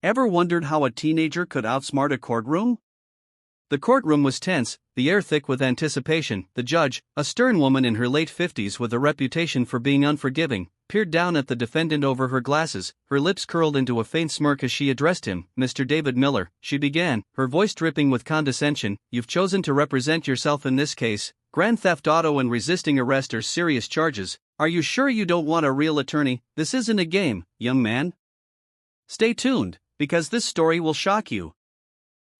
Ever wondered how a teenager could outsmart a courtroom? The courtroom was tense, the air thick with anticipation. The judge, a stern woman in her late 50s with a reputation for being unforgiving, peered down at the defendant over her glasses, her lips curled into a faint smirk as she addressed him. "Mr. David Miller," she began, her voice dripping with condescension, "you've chosen to represent yourself in this case. Grand theft auto and resisting arrest are serious charges. Are you sure you don't want a real attorney? This isn't a game, young man. Stay tuned, because this story will shock you."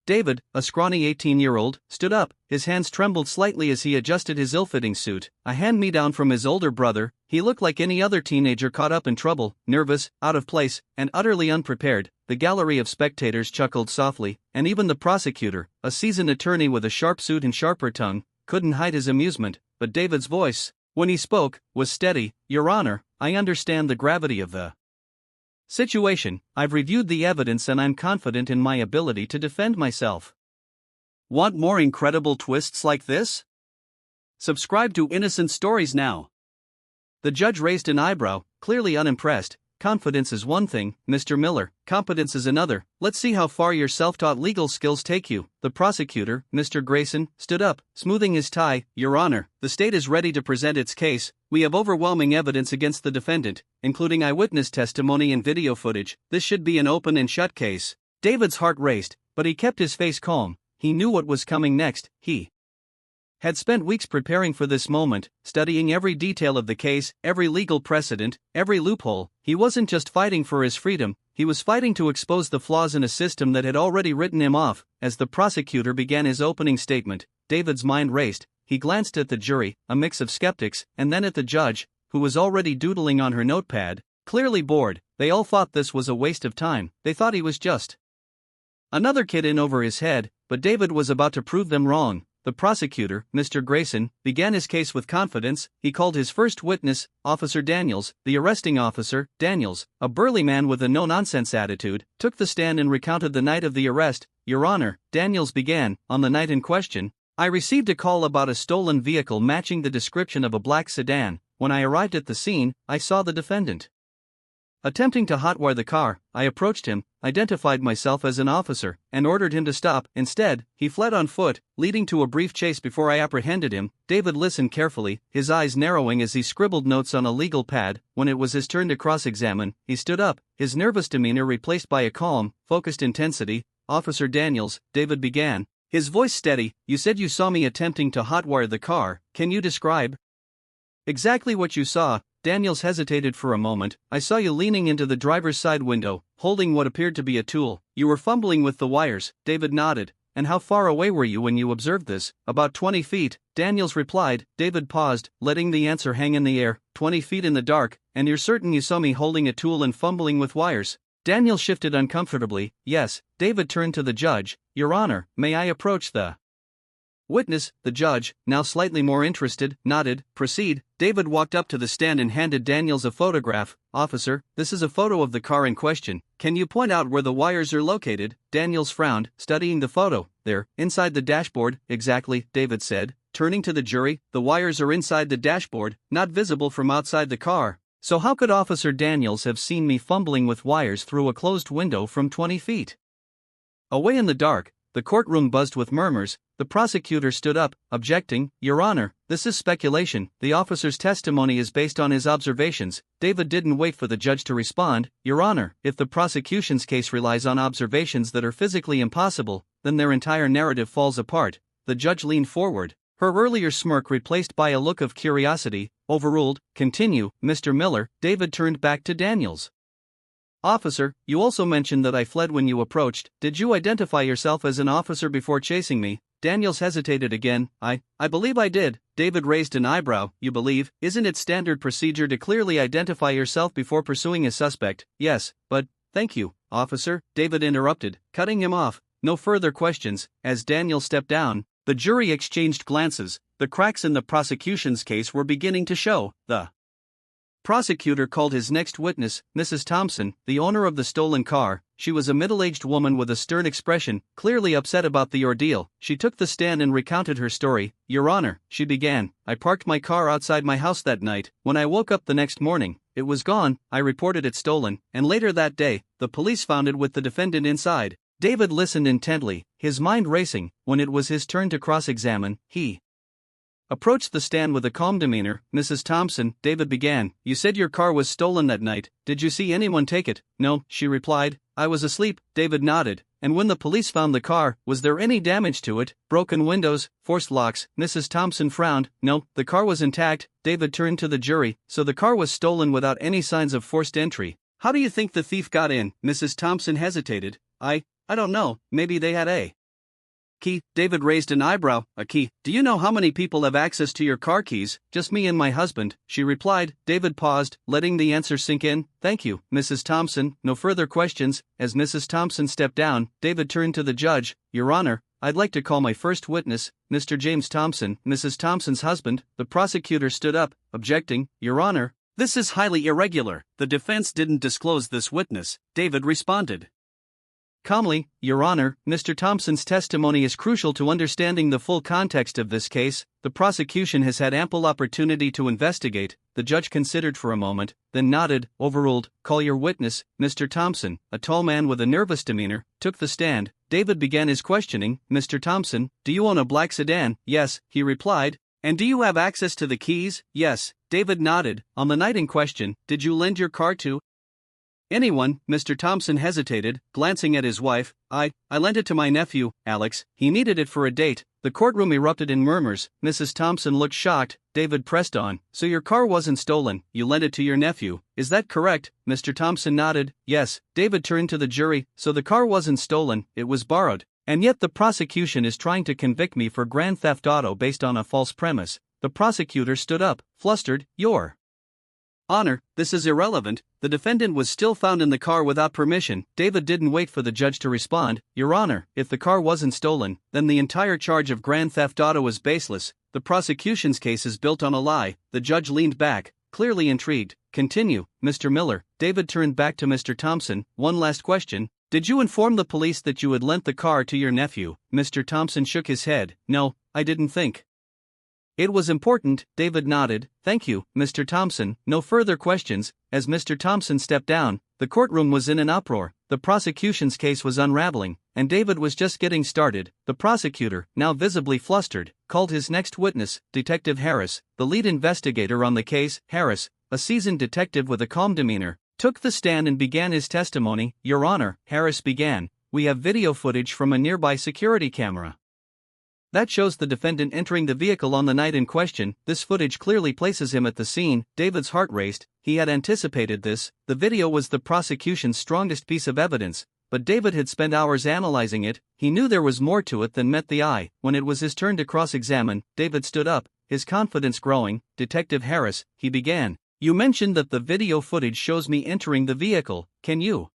David, a scrawny 18-year-old, stood up. His hands trembled slightly as he adjusted his ill-fitting suit, a hand-me-down from his older brother. He looked like any other teenager caught up in trouble, nervous, out of place, and utterly unprepared. The gallery of spectators chuckled softly, and even the prosecutor, a seasoned attorney with a sharp suit and sharper tongue, couldn't hide his amusement. But David's voice, when he spoke, was steady. "Your Honor, I understand the gravity of the situation. I've reviewed the evidence and I'm confident in my ability to defend myself. Want more incredible twists like this? Subscribe to Innocent Stories now." The judge raised an eyebrow, clearly unimpressed. "Confidence is one thing, Mr. Miller, competence is another. Let's see how far your self-taught legal skills take you." The prosecutor, Mr. Grayson, stood up, smoothing his tie. "Your Honor, the state is ready to present its case. We have overwhelming evidence against the defendant, including eyewitness testimony and video footage. This should be an open and shut case." David's heart raced, but he kept his face calm. He knew what was coming next. He had spent weeks preparing for this moment, studying every detail of the case, every legal precedent, every loophole. He wasn't just fighting for his freedom, he was fighting to expose the flaws in a system that had already written him off. As the prosecutor began his opening statement, David's mind raced. He glanced at the jury, a mix of skeptics, and then at the judge, who was already doodling on her notepad, clearly bored. They all thought this was a waste of time. They thought he was just another kid in over his head, but David was about to prove them wrong. The prosecutor, Mr. Grayson, began his case with confidence. He called his first witness, Officer Daniels. The arresting officer, Daniels, a burly man with a no-nonsense attitude, took the stand and recounted the night of the arrest. "Your Honor," Daniels began, "on the night in question, I received a call about a stolen vehicle matching the description of a black sedan. When I arrived at the scene, I saw the defendant attempting to hotwire the car. I approached him, identified myself as an officer, and ordered him to stop. Instead, he fled on foot, leading to a brief chase before I apprehended him." David listened carefully, his eyes narrowing as he scribbled notes on a legal pad. When it was his turn to cross-examine, he stood up, his nervous demeanor replaced by a calm, focused intensity. "Officer Daniels," David began, his voice steady, "you said you saw me attempting to hotwire the car. Can you describe exactly what you saw?" Daniels hesitated for a moment. "I saw you leaning into the driver's side window, holding what appeared to be a tool. You were fumbling with the wires." David nodded. "And how far away were you when you observed this?" "About 20 feet, Daniels replied. David paused, letting the answer hang in the air. 20 feet in the dark, and you're certain you saw me holding a tool and fumbling with wires?" Daniels shifted uncomfortably. "Yes." David turned to the judge. "Your Honor, may I approach the witness?" The judge, now slightly more interested, nodded. "Proceed." David walked up to the stand and handed Daniels a photograph. "Officer, this is a photo of the car in question. Can you point out where the wires are located?" Daniels frowned, studying the photo. "There, inside the dashboard." "Exactly," David said, turning to the jury. "The wires are inside the dashboard, not visible from outside the car. So how could Officer Daniels have seen me fumbling with wires through a closed window from 20 feet away in the dark?" The courtroom buzzed with murmurs. The prosecutor stood up, objecting. "Your Honor, this is speculation. The officer's testimony is based on his observations." David didn't wait for the judge to respond. "Your Honor, if the prosecution's case relies on observations that are physically impossible, then their entire narrative falls apart." The judge leaned forward, her earlier smirk replaced by a look of curiosity. "Overruled. Continue, Mr. Miller." David turned back to Daniels. "Officer, you also mentioned that I fled when you approached. Did you identify yourself as an officer before chasing me?" Daniels hesitated again. I believe I did." David raised an eyebrow. "You believe? Isn't it standard procedure to clearly identify yourself before pursuing a suspect?" "Yes, but..." "Thank you, officer," David interrupted, cutting him off. "No further questions." As Daniels stepped down, the jury exchanged glances. The cracks in the prosecution's case were beginning to show. The prosecutor called his next witness, Mrs. Thompson, the owner of the stolen car. She was a middle-aged woman with a stern expression, clearly upset about the ordeal. She took the stand and recounted her story. "Your Honor," she began, "I parked my car outside my house that night. When I woke up the next morning, it was gone, I reported it stolen, and later that day, the police found it with the defendant inside. David listened intently, his mind racing. When it was his turn to cross-examine, he approached the stand with a calm demeanor. Mrs. Thompson, David began, you said your car was stolen that night. Did you see anyone take it? No, she replied. I was asleep. David nodded. And when the police found the car, was there any damage to it? Broken windows, forced locks? Mrs. Thompson frowned. No, the car was intact. David turned to the jury. So the car was stolen without any signs of forced entry. How do you think the thief got in? Mrs. Thompson hesitated. I don't know, maybe they had a key. David raised an eyebrow. A key? Do you know how many people have access to your car keys? Just me and my husband, she replied. David paused, letting the answer sink in. Thank you, Mrs. Thompson. No further questions. As Mrs. Thompson stepped down, David turned to the judge. Your Honor, I'd like to call my first witness, Mr. James Thompson, Mrs. Thompson's husband. The prosecutor stood up, objecting. Your Honor, this is highly irregular. The defense didn't disclose this witness. David responded calmly, Your Honor, Mr. Thompson's testimony is crucial to understanding the full context of this case. The prosecution has had ample opportunity to investigate. The judge considered for a moment, then nodded. Overruled. Call your witness. Mr. Thompson, a tall man with a nervous demeanor, took the stand. David began his questioning. Mr. Thompson, do you own a black sedan? Yes, he replied. And do you have access to the keys? Yes. David nodded. On the night in question, did you lend your car to anyone? Mr. Thompson hesitated, glancing at his wife. I lent it to my nephew, Alex. He needed it for a date. The courtroom erupted in murmurs. Mrs. Thompson looked shocked. David pressed on. So your car wasn't stolen, you lent it to your nephew. Is that correct? Mr. Thompson nodded. Yes. David turned to the jury. So the car wasn't stolen, it was borrowed. And yet the prosecution is trying to convict me for grand theft auto based on a false premise. The prosecutor stood up, flustered. Your Honor, this is irrelevant. The defendant was still found in the car without permission. David didn't wait for the judge to respond. Your Honor, if the car wasn't stolen, then the entire charge of grand theft auto is baseless. The prosecution's case is built on a lie. The judge leaned back, clearly intrigued. Continue, Mr. Miller. David turned back to Mr. Thompson. One last question. Did you inform the police that you had lent the car to your nephew? Mr. Thompson shook his head. No, I didn't think it was important. David nodded. Thank you, Mr. Thompson. No further questions. As Mr. Thompson stepped down, the courtroom was in an uproar. The prosecution's case was unraveling, and David was just getting started. The prosecutor, now visibly flustered, called his next witness, Detective Harris, the lead investigator on the case. Harris, a seasoned detective with a calm demeanor, took the stand and began his testimony. Your Honor, Harris began, we have video footage from a nearby security camera that shows the defendant entering the vehicle on the night in question. This footage clearly places him at the scene. David's heart raced. He had anticipated this. The video was the prosecution's strongest piece of evidence, but David had spent hours analyzing it. He knew there was more to it than met the eye. When it was his turn to cross-examine, David stood up, his confidence growing. Detective Harris, he began. You mentioned that the video footage shows me entering the vehicle. Can you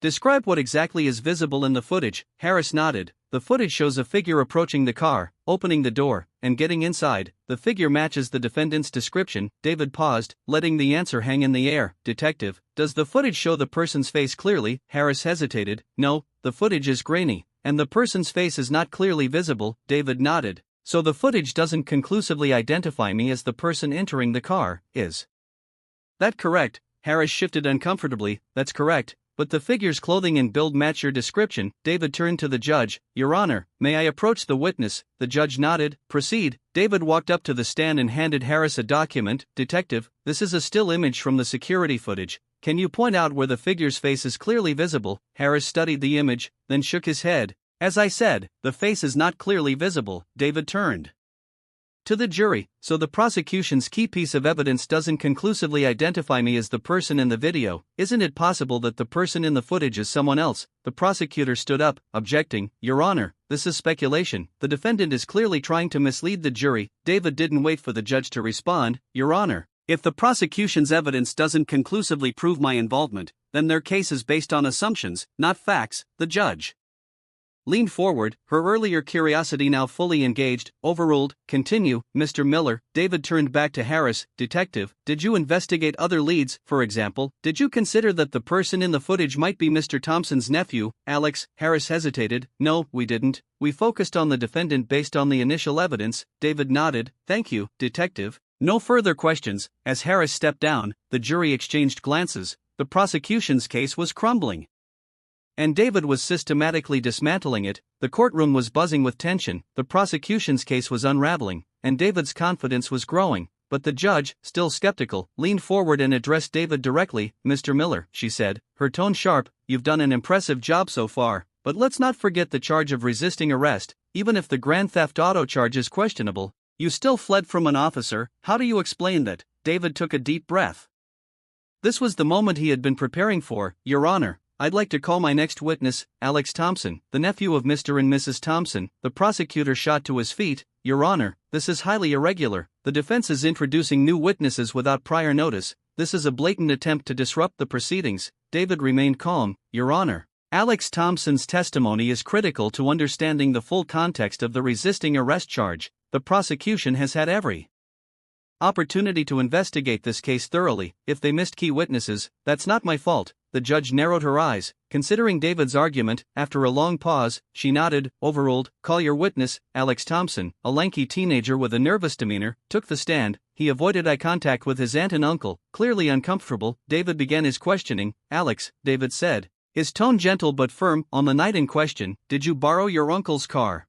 describe what exactly is visible in the footage? Harris nodded. The footage shows a figure approaching the car, opening the door, and getting inside. The figure matches the defendant's description. David paused, letting the answer hang in the air. Detective, does the footage show the person's face clearly? Harris hesitated. No, the footage is grainy, and the person's face is not clearly visible. David nodded. So the footage doesn't conclusively identify me as the person entering the car, is that correct? Harris shifted uncomfortably. That's correct. But the figure's clothing and build match your description. David turned to the judge. Your Honor, may I approach the witness? The judge nodded. Proceed. David walked up to the stand and handed Harris a document. Detective, this is a still image from the security footage. Can you point out where the figure's face is clearly visible? Harris studied the image, then shook his head. As I said, the face is not clearly visible. David turned to the jury. So the prosecution's key piece of evidence doesn't conclusively identify me as the person in the video. Isn't it possible that the person in the footage is someone else? The prosecutor stood up, objecting. Your Honor, this is speculation. The defendant is clearly trying to mislead the jury. David didn't wait for the judge to respond. Your Honor, if the prosecution's evidence doesn't conclusively prove my involvement, then their case is based on assumptions, not facts. The judge leaned forward, her earlier curiosity now fully engaged. Overruled. Continue, Mr. Miller. David turned back to Harris. Detective, did you investigate other leads? For example, did you consider that the person in the footage might be Mr. Thompson's nephew, Alex? Harris hesitated. No, we didn't. We focused on the defendant based on the initial evidence. David nodded. Thank you, Detective. No further questions. As Harris stepped down, the jury exchanged glances. The prosecution's case was crumbling, and David was systematically dismantling it. The courtroom was buzzing with tension, the prosecution's case was unraveling, and David's confidence was growing. But the judge, still skeptical, leaned forward and addressed David directly. "Mr. Miller," she said, her tone sharp, "you've done an impressive job so far, but let's not forget the charge of resisting arrest. Even if the grand theft auto charge is questionable, you still fled from an officer. How do you explain that?" David took a deep breath. This was the moment he had been preparing for. "Your Honor, I'd like to call my next witness, Alex Thompson, the nephew of Mr. and Mrs. Thompson." The prosecutor shot to his feet. "Your Honor, this is highly irregular. The defense is introducing new witnesses without prior notice. This is a blatant attempt to disrupt the proceedings." David remained calm. "Your Honor, Alex Thompson's testimony is critical to understanding the full context of the resisting arrest charge. The prosecution has had every opportunity to investigate this case thoroughly. If they missed key witnesses, that's not my fault." The judge narrowed her eyes, considering David's argument. After a long pause, she nodded. "Overruled. Call your witness." Alex Thompson, a lanky teenager with a nervous demeanor, took the stand. He avoided eye contact with his aunt and uncle, clearly uncomfortable. David began his questioning. "Alex," David said, his tone gentle but firm, "on the night in question, did you borrow your uncle's car?"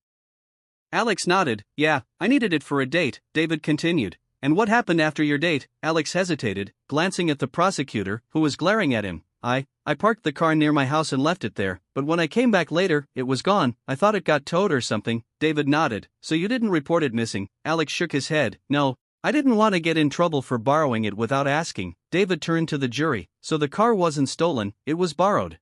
Alex nodded. "Yeah, I needed it for a date," David continued. "And what happened after your date?" Alex hesitated, glancing at the prosecutor, who was glaring at him. I parked the car near my house and left it there, but when I came back later, it was gone. I thought it got towed or something." David nodded. "So you didn't report it missing?" Alex shook his head. "No, I didn't want to get in trouble for borrowing it without asking." David turned to the jury. "So the car wasn't stolen, it was borrowed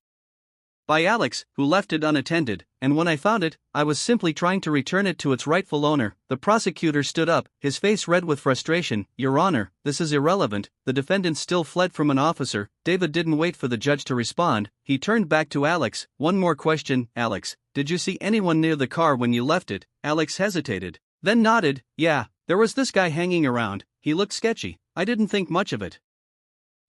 by Alex, who left it unattended, and when I found it, I was simply trying to return it to its rightful owner." The prosecutor stood up, his face red with frustration. "Your Honor, this is irrelevant. The defendant still fled from an officer." David didn't wait for the judge to respond. He turned back to Alex. "One more question, Alex. Did you see anyone near the car when you left it?" Alex hesitated, then nodded. "Yeah, there was this guy hanging around. He looked sketchy. I didn't think much of it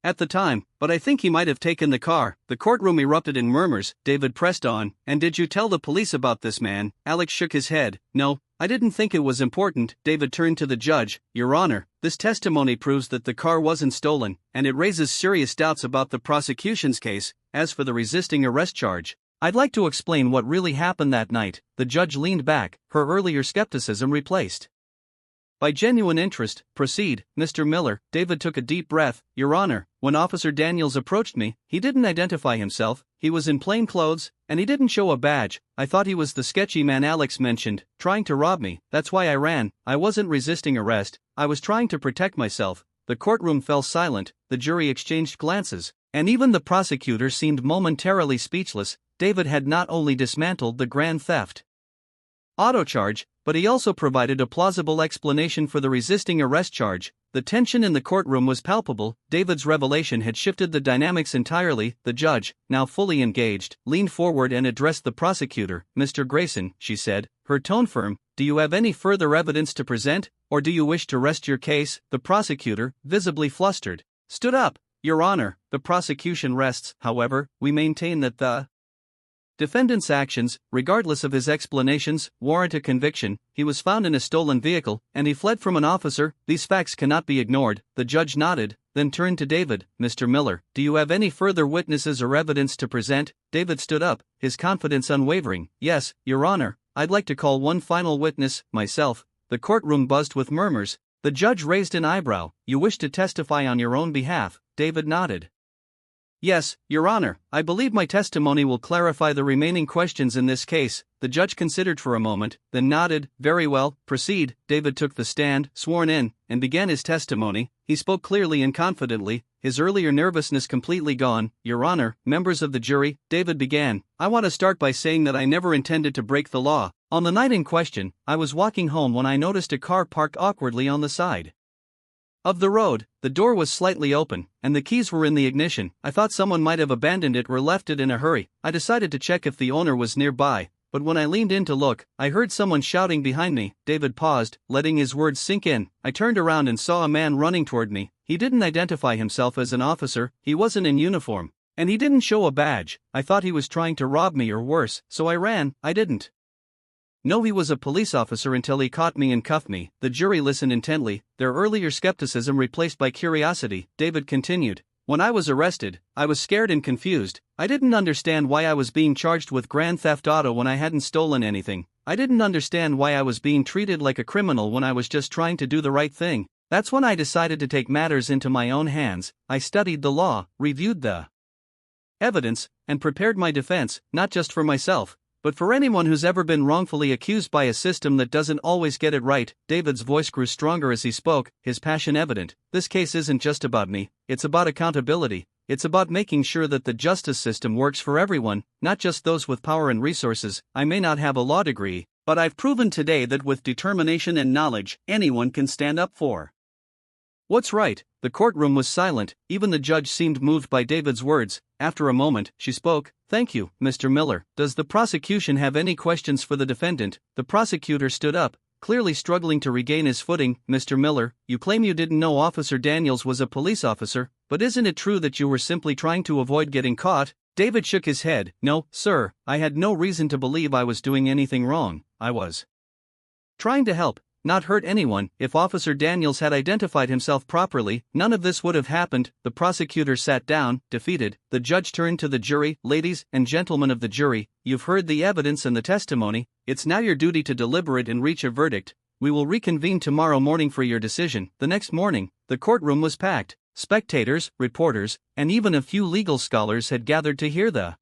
at the time, but I think he might have taken the car." The courtroom erupted in murmurs. David pressed on. "And did you tell the police about this man?" Alex shook his head. "No, I didn't think it was important." David turned to the judge. "Your Honor, this testimony proves that the car wasn't stolen, and it raises serious doubts about the prosecution's case. As for the resisting arrest charge, I'd like to explain what really happened that night." The judge leaned back, her earlier skepticism replaced by genuine interest. "Proceed, Mr. Miller." David took a deep breath. "Your Honor, when Officer Daniels approached me, he didn't identify himself. He was in plain clothes, and he didn't show a badge. I thought he was the sketchy man Alex mentioned, trying to rob me. That's why I ran. I wasn't resisting arrest, I was trying to protect myself." The courtroom fell silent, the jury exchanged glances, and even the prosecutor seemed momentarily speechless. David had not only dismantled the grand theft auto charge, but he also provided a plausible explanation for the resisting arrest charge. The tension in the courtroom was palpable. David's revelation had shifted the dynamics entirely. The judge, now fully engaged, leaned forward and addressed the prosecutor. "Mr. Grayson," she said, her tone firm, "do you have any further evidence to present, or do you wish to rest your case?" The prosecutor, visibly flustered, stood up. "Your Honor, the prosecution rests. However, we maintain that the defendant's actions, regardless of his explanations, warrant a conviction. He was found in a stolen vehicle, and he fled from an officer. These facts cannot be ignored." The judge nodded, then turned to David. "Mr. Miller, do you have any further witnesses or evidence to present?" David stood up, his confidence unwavering. "Yes, Your Honor, I'd like to call one final witness, myself." The courtroom buzzed with murmurs. The judge raised an eyebrow. "You wish to testify on your own behalf?" David nodded. "Yes, Your Honor, I believe my testimony will clarify the remaining questions in this case." The judge considered for a moment, then nodded. "Very well, proceed." David took the stand, sworn in, and began his testimony. He spoke clearly and confidently, his earlier nervousness completely gone. "Your Honor, members of the jury," David began, "I want to start by saying that I never intended to break the law. On the night in question, I was walking home when I noticed a car parked awkwardly on the side of the road. The door was slightly open, and the keys were in the ignition. I thought someone might have abandoned it or left it in a hurry. I decided to check if the owner was nearby, but when I leaned in to look, I heard someone shouting behind me." David paused, letting his words sink in. "I turned around and saw a man running toward me. He didn't identify himself as an officer, he wasn't in uniform, and he didn't show a badge. I thought he was trying to rob me or worse, so I ran." "I didn't No, he was a police officer until he caught me and cuffed me. The jury listened intently, their earlier skepticism replaced by curiosity. David continued. When I was arrested, I was scared and confused. I didn't understand why I was being charged with grand theft auto when I hadn't stolen anything. I didn't understand why I was being treated like a criminal when I was just trying to do the right thing. That's when I decided to take matters into my own hands. I studied the law, reviewed the evidence, and prepared my defense, not just for myself, but for anyone who's ever been wrongfully accused by a system that doesn't always get it right. David's voice grew stronger as he spoke, his passion evident. This case isn't just about me, it's about accountability. It's about making sure that the justice system works for everyone, not just those with power and resources. I may not have a law degree, but I've proven today that with determination and knowledge, anyone can stand up for what's right. The courtroom was silent, even the judge seemed moved by David's words. After a moment, she spoke. Thank you, Mr. Miller. Does the prosecution have any questions for the defendant? The prosecutor stood up, clearly struggling to regain his footing. Mr. Miller, you claim you didn't know Officer Daniels was a police officer, but isn't it true that you were simply trying to avoid getting caught? David shook his head. No, sir, I had no reason to believe I was doing anything wrong. I was trying to help, not hurt anyone. If Officer Daniels had identified himself properly, none of this would have happened. The prosecutor sat down, defeated. The judge turned to the jury. Ladies and gentlemen of the jury, you've heard the evidence and the testimony. It's now your duty to deliberate and reach a verdict. We will reconvene tomorrow morning for your decision. The next morning, the courtroom was packed. Spectators, reporters, and even a few legal scholars had gathered to hear the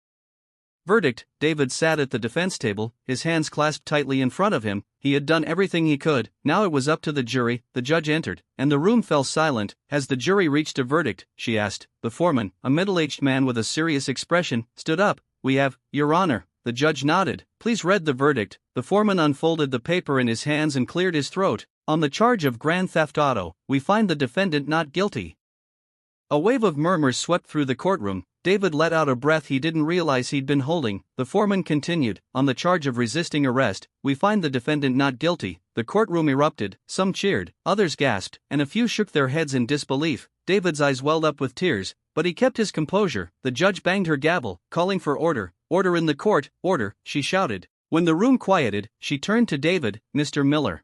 verdict. David sat at the defense table, his hands clasped tightly in front of him. He had done everything he could. Now it was up to the jury. The judge entered, and the room fell silent. Has the jury reached a verdict? She asked. The foreman, a middle-aged man with a serious expression, stood up. We have, Your Honor. The judge nodded. Please read the verdict. The foreman unfolded the paper in his hands and cleared his throat. On the charge of grand theft auto, we find the defendant not guilty. A wave of murmurs swept through the courtroom. David let out a breath he didn't realize he'd been holding. The foreman continued. On the charge of resisting arrest, we find the defendant not guilty. The courtroom erupted. Some cheered, others gasped, and a few shook their heads in disbelief. David's eyes welled up with tears, but he kept his composure. The judge banged her gavel, calling for order. Order in the court, order, she shouted. When the room quieted, she turned to David. Mr. Miller,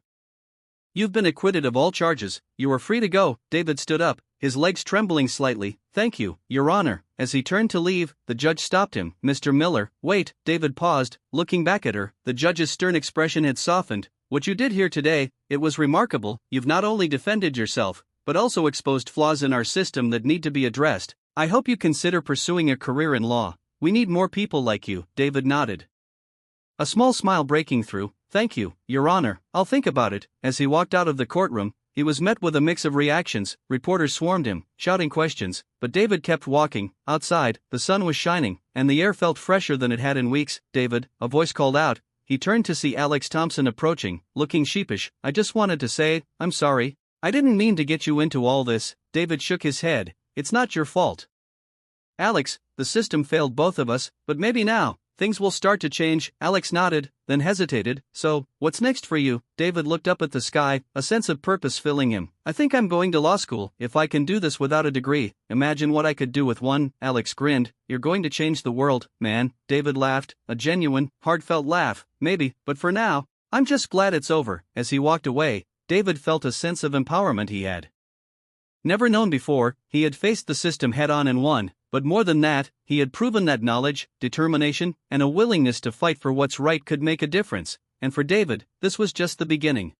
you've been acquitted of all charges. You are free to go. David stood up, his legs trembling slightly. Thank you, Your Honor. As he turned to leave, the judge stopped him. Mr. Miller, wait. David paused, looking back at her. The judge's stern expression had softened. What you did here today, it was remarkable. You've not only defended yourself, but also exposed flaws in our system that need to be addressed. I hope you consider pursuing a career in law. We need more people like you. David nodded, a small smile breaking through. Thank you, Your Honor. I'll think about it. As he walked out of the courtroom, he was met with a mix of reactions. Reporters swarmed him, shouting questions, but David kept walking. Outside, the sun was shining, and the air felt fresher than it had in weeks. David, a voice called out. He turned to see Alex Thompson approaching, looking sheepish. I just wanted to say, I'm sorry. I didn't mean to get you into all this. David shook his head. It's not your fault, Alex. The system failed both of us, but maybe now things will start to change. Alex nodded, then hesitated. So, what's next for you? David looked up at the sky, a sense of purpose filling him. I think I'm going to law school. If I can do this without a degree, imagine what I could do with one. Alex grinned. You're going to change the world, man. David laughed, a genuine, heartfelt laugh. Maybe, but for now, I'm just glad it's over. As he walked away, David felt a sense of empowerment he had never known before. He had faced the system head-on and won, but more than that, he had proven that knowledge, determination, and a willingness to fight for what's right could make a difference. And for David, this was just the beginning.